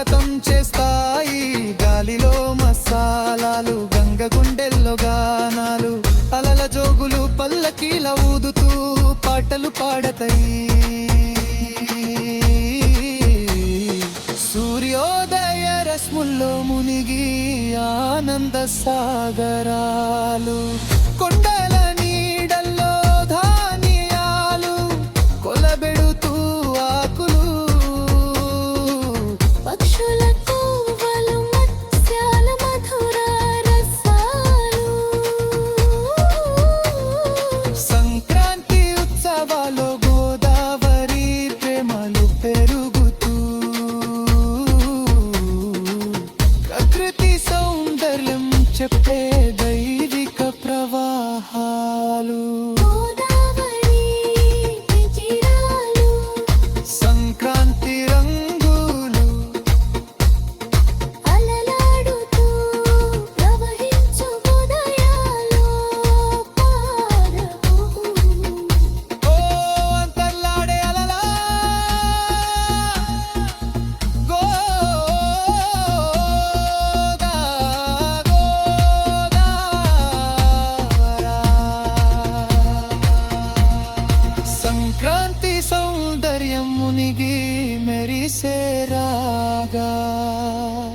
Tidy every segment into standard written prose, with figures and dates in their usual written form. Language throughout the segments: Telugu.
స్వాగతం చేస్తాయి. గాలిలో మసాలాలు, గంగ గుండెల్లో గానాలు, అలల జోగులు పల్లకీల ఊదుతూ పాటలు పాడతాయి. సూర్యోదయ రశ్ముల్లో మునిగి ఆనంద సాగరాలు, కొండల నీడల్లో ధాన్యాలు కొలబెడుతూ ఆకులు, పక్షుల కోవలు మత్స్యాల మధుర రసాలు. సంక్రాంతి ఉత్సవాలు గోదావరి ప్రేమలు పెరుగుతూ, ప్రకృతి సౌందర్యం చెప్పే దైవిక ప్రవాహాలు. సంక్రాంతి రంగులు అలలాడుతూ ప్రవహించు ఉదయాలో పాడవు. ఓ అంతర్లాడే అలలా సంక్రాంతి సౌందర్యం మునిగి మెరిసేరాగా,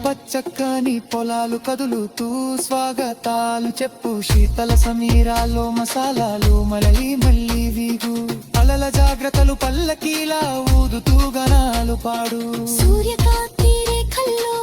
పచ్చక్కని పొలాలు కదులుతూ స్వాగతాలు చెప్పు, శీతల సమీరాల్లో మసాలాలు మలయి మళ్ళీ వీగు, అలల జాగ్రత్తలు పల్లకీలా ఊదుతూ గనాలు పాడు. సూర్యకాంతి రేఖల్లో